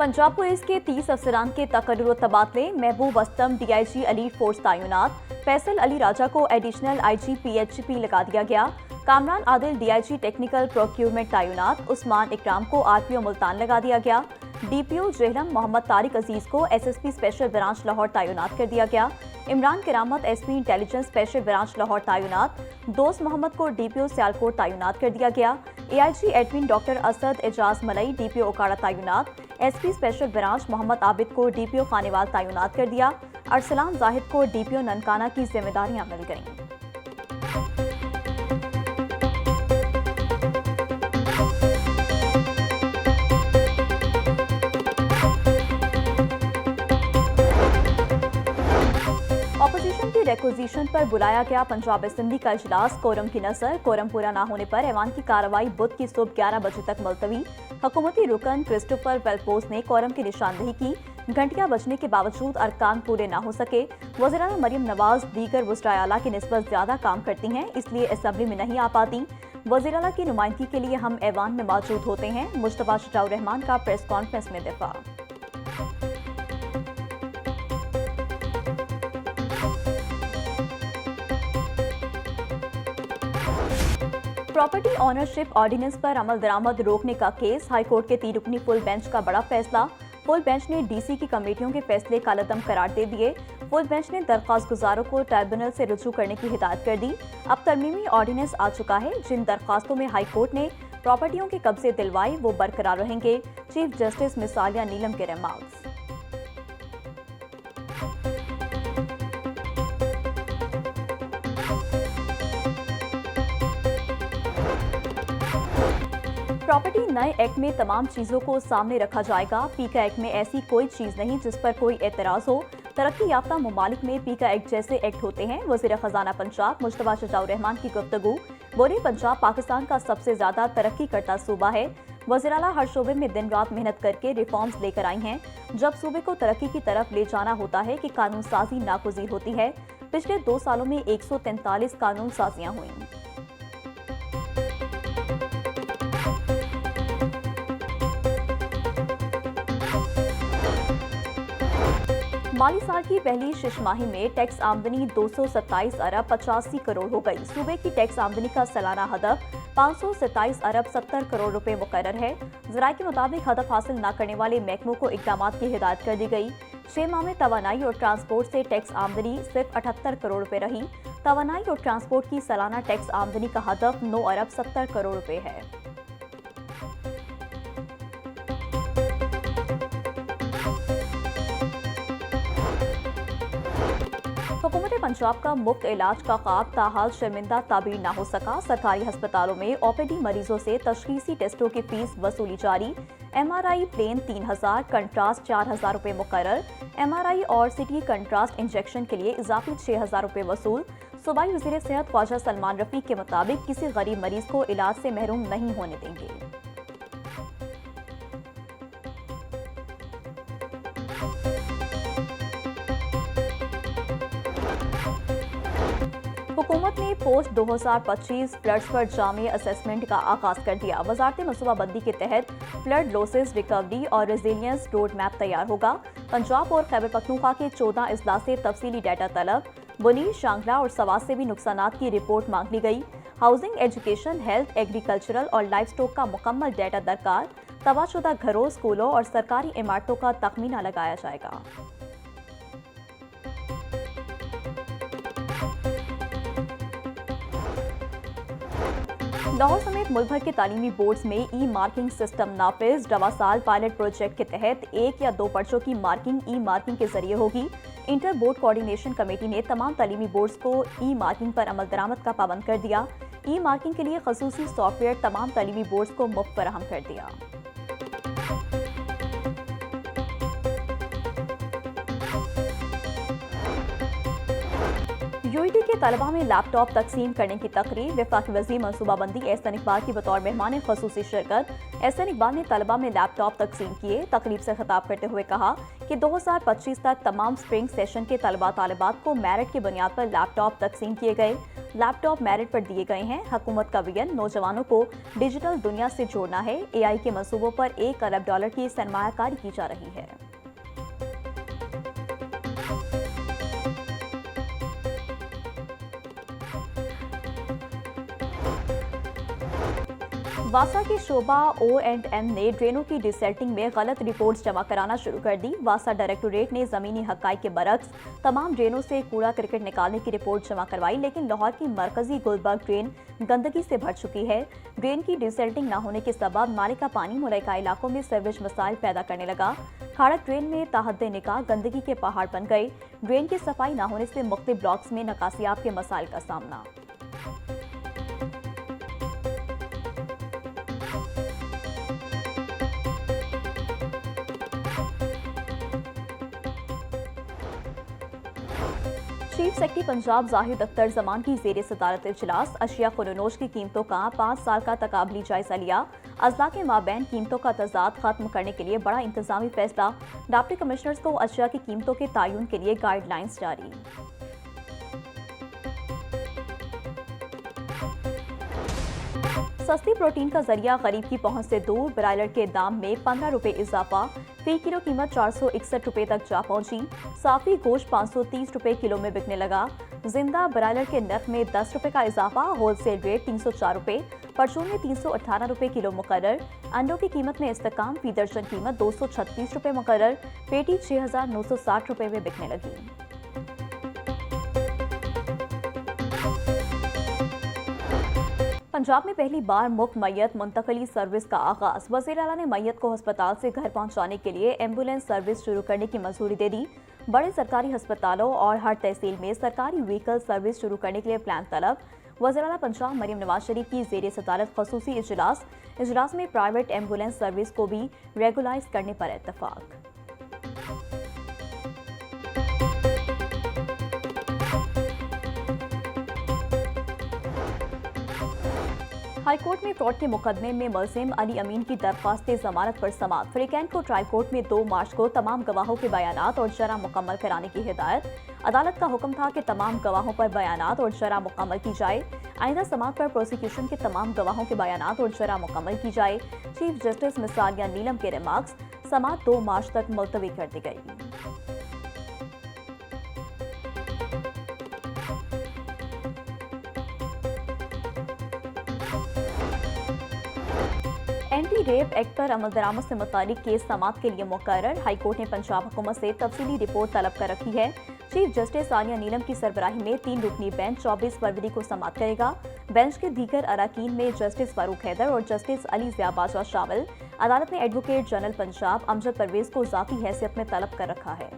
Punjab police के 30 अफसरान के तकर्रुर तबादले। महबूब अस्तम डीआईजी एलीट फोर्स तैनात। फैसल अली राजा को एडिशनल आईजी पीएचपी लगा दिया गया। Kamran Adil DIG technical procurement तैनात। उस्मान इकराम को आरपीओ मुल्तान लगा दिया गया। डीपीओ जेहलम मोहम्मद तारिक अजीज को एसएसपी स्पेशल ब्रांच लाहौर तैनात कर दिया गया। Imran Karamat SP intelligence special branch Lahore तैनात। दोस्त मोहम्मद को डीपीओ सियालकोट तैनात कर दिया गया। AIG admin doctor Asad Ejaz Malhi DPO Okara तैनात। SP special branch Muhammad Abid को डीपीओ खानेवाल तैनात कर दिया। अरसलान जाहिद को डीपीओ ननकाना की जिम्मेदारियां मिल गईं। ऑपोजिशन की रिक्वेजिशन पर बुलाया गया पंजाब असेंबली का इजलास। कोरम की नजर। कोरम पूरा न होने पर ऐवान की कार्रवाई बुध की सुबह 11 बजे तक मुलतवी। हुकूमती रुकन क्रिस्टोफर वेलपोस ने कोरम की निशानदेही की। घंटियां बजने के बावजूद अरकान पूरे न हो सके। वज़ीर-ए-आला मरियम नवाज दीगर वज़ीर आला की निस्बत ज्यादा काम करती हैं, इसलिए असेंबली में नहीं आ पाती। वज़ीर-ए-आला की नुमाइंदगी के लिए हम ऐवान में मौजूद होते हैं। मुश्तबा शजाउर रहमान का प्रेस कॉन्फ्रेंस में दिफा। प्रॉपर्टी ऑनरशिप ऑर्डिनेंस पर अमल दरामद रोकने का केस। हाईकोर्ट के 3 रुकनी फुल बेंच का बड़ा फैसला। फुल बेंच ने डीसी की कमेटियों के फैसले कालअदम करार दे दिए। फुल बेंच ने दरख्वास्त गुजारों को ट्राइब्यूनल से रुजू करने की हिदायत कर दी। अब तरमीमी ऑर्डिनेंस आ चुका है। जिन दरख्वास्तों में हाईकोर्ट ने प्रॉपर्टियों के कब्जे दिलवाए वो बरकरार रहेंगे। चीफ जस्टिस मिसालिया नीलम के रिमार्क्स। प्रॉपर्टी नए एक्ट में तमाम चीजों को सामने रखा जाएगा। पीका एक्ट में ऐसी कोई चीज नहीं जिस पर कोई एतराज हो। तरक्की याफ्ता ममालिक में पीका एक्ट जैसे एक्ट होते हैं। वज़ीर खजाना पंजाब मुश्तबा शजाउर रहमान की गुफ्तगू। बोले पंजाब पाकिस्तान का सबसे ज्यादा तरक्की करता सूबा है। वज़ीर-ए-आला हर शोबे में दिन रात मेहनत करके रिफॉर्म्स लेकर आई हैं। जब सूबे को तरक्की की तरफ ले जाना होता है कि कानून साजी नागुज़ीर होती है। पिछले 2 सालों में 143 कानून साजियां हुई। माली साल की पहली शिशमाही में टैक्स आमदनी 227 अरब 85 करोड़ हो गई। सूबे की टैक्स आमदनी का सालाना हदफ 527 अरब 70 करोड़ रुपए मुकर्रर है। ज़राए के मुताबिक हदफ हासिल न करने वाले महकमों को इक़दाम की हिदायत कर दी गई। 6 माह में तवानाई और ट्रांसपोर्ट से टैक्स आमदनी सिर्फ 78 करोड़ रुपए रही। तवानाई और ट्रांसपोर्ट की सालाना टैक्स आमदनी का हदफ 9 अरब 70 करोड़ रुपए है। हुकूमत पंजाब का मुफ्त इलाज का ख्वाब ताहाल शर्मिंदा ताबीर न हो सका। सरकारी अस्पतालों में ओपीडी मरीजों से तशखीसी टेस्टों की फीस वसूली जारी। एमआरआई प्लेन 3000, कंट्रास्ट 4000 रुपए मुकर्रर। एमआरआई और सिटी कंट्रास्ट इंजेक्शन के लिए इजाफी 6000 रुपए वसूल। सूबाई वज़ीर सेहत ख्वाजा सलमान रफी के मुताबिक किसी गरीब मरीज को इलाज से महरूम नहीं होने देंगे। हुकूमत ने पोस्ट 2025 फ्लड्स पर जामी असेसमेंट का आगाज कर दिया। वजारत मनसूबाबंदी के तहत फ्लड लॉसेस रिकवरी और रेजिलियंस रोड मैप तैयार होगा। पंजाब और खैबर पख्तूनख्वा के 14 अजला से तफसीली डाटा तलब। बुनी, शांगला और सवात से भी नुकसानात की रिपोर्ट मांग ली गई। हाउसिंग, एजुकेशन, हेल्थ, एग्रीकल्चरल और लाइफ स्टॉक का मुकम्मल डाटा दरकार। तबाहशुदा घरों, स्कूलों और सरकारी इमारतों का तखमीना लगाया जाएगा। लाहौर समेत मुल्क भर के तालीमी बोर्ड्स में ई मार्किंग सिस्टम नाफिज। रवा साल पायलट प्रोजेक्ट के तहत 1 या 2 पर्चों की मार्किंग ई मार्किंग के जरिए होगी। इंटर बोर्ड कोऑर्डिनेशन कमेटी ने तमाम तालीमी बोर्ड्स को ई मार्किंग पर अमल दरामद का पाबंद कर दिया। ई मार्किंग के लिए खसूसी सॉफ्टवेयर तमाम तालीमी बोर्ड्स को मुफ्त फराहम कर दिया। यूईटी के तलबा में लैपटॉप तकसीम करने की तकरीर। वफाकी वज़ीर मनसूबाबंदी एहसन इकबाल की बतौर मेहमान ख़ुसूसी शिरकत। एहसन इकबाल ने तलबा में लैपटॉप तकसीम किए। तकरीब से खिताब करते हुए कहा कि 2025 तक तमाम स्प्रिंग सेशन के तलबा तालिबात को मेरिट की बुनियाद पर लैपटॉप तकसीम किए गए। लैपटॉप मेरिट पर दिए गए हैं। हुकूमत का विजन नौजवानों को डिजिटल दुनिया से जोड़ना है। AI के मंसूबों पर $1 अरब की सरमायाकारी की जा रही है। वासा के शोबा O&M ने ड्रेनों की डिसेल्टिंग में गलत रिपोर्ट्स जमा कराना शुरू कर दी। वासा डायरेक्टोरेट ने जमीनी हकाई के बरक्स तमाम ड्रेनों से कूड़ा क्रिकेट निकालने की रिपोर्ट जमा करवाई, लेकिन लाहौर की मरकजी गुलबर्ग ड्रेन गंदगी से भर चुकी है। ड्रेन की डिसेल्टिंग न होने के सबब नाले का पानी मुलैका इलाकों में सीवरेज मसाइल पैदा करने लगा। खाड़क ड्रेन में ताहद्दे निकाह गंदगी के पहाड़ बन गए। ड्रेन की सफाई न होने से मुख्तलिफ ब्लॉक्स में नकासियाब के मसाइल का सामना। चीफ सेक्रेटरी पंजाब जाहिद अख्तर जमान की ज़ेर सदारत इजलास। अशिया खुनोश की कीमतों का 5 साल का तकाबली जायजा लिया। अजला के माबैन कीमतों का तजाद खत्म करने के लिए बड़ा इंतजामी फैसला। डिप्टी कमिश्नर्स को अशिया की कीमतों के तयन के लिए गाइडलाइंस जारी। सस्ती प्रोटीन का जरिया गरीब की पहुंच से दूर। ब्रायलर के दाम में 15 रुपए इजाफा। फी किलो कीमत 461 रुपए तक जा पहुंची। साफी गोश्त 530 रुपए किलो में बिकने लगा। जिंदा ब्रायलर के नर्ख में 10 रुपए का इजाफा। होलसेल रेट 304 रुपए। परचून में 318 रुपए किलो मुकर्रर। अंडों की कीमत में इस्तेकाम। फी दर्जन कीमत 236 रुपए मुकर्रर। पेटी 6960 रुपए में बिकने लगी। पंजाब में पहली बार मुफ्त मैयत मुंतकली सर्विस का आगाज। वज़ीर आला ने मैयत को अस्पताल से घर पहुंचाने के लिए एम्बुलेंस सर्विस शुरू करने की मंजूरी दे दी। बड़े सरकारी अस्पतालों और हर तहसील में सरकारी व्हीकल सर्विस शुरू करने के लिए प्लान तलब। वज़ीर आला पंजाब मरियम नवाज शरीफ की ज़ेर सदारत ख़ुसूसी इजलास में प्राइवेट एम्बुलेंस सर्विस को भी रेगुलाइज करने पर इत्तफाक। हाईकोर्ट में फ्रॉड के मुकदमे में मुलजिम अली अमीन की दरख्वास्त जमानत पर समाअत। फ्रीकैंट को ट्रायल कोर्ट में 2 मार्च को तमाम गवाहों के बयानात और जरा मुकम्मल कराने की हिदायत। अदालत का हुक्म था कि तमाम गवाहों पर बयानात और जरा मुकम्मल की जाए। आइंदा समाअत पर प्रोसिक्यूशन के तमाम गवाहों के बयानात और जरा मुकम्मल की जाए। चीफ जस्टिस मिसालिया नीलम के रिमार्क्स। समाअत 2 मार्च तक मुलतवी कर दी गई। एंटी रेप एक्ट पर अमल दरामद से मुतालिक केस समाअत के लिए मुकर्रर। हाईकोर्ट ने पंजाब हुकूमत से तफसीली रिपोर्ट तलब कर रखी है। चीफ जस्टिस सानिया नीलम की सरबराही में 3 रुकनी बेंच 24 फरवरी को समाअत करेगा। बेंच के दीगर अराकीन में जस्टिस फारूक हैदर और जस्टिस अली ज़िया बाजवा शामिल। अदालत ने एडवोकेट जनरल पंजाब अमजद परवेज को ज़ाती हैसियत में तलब कर रखा है।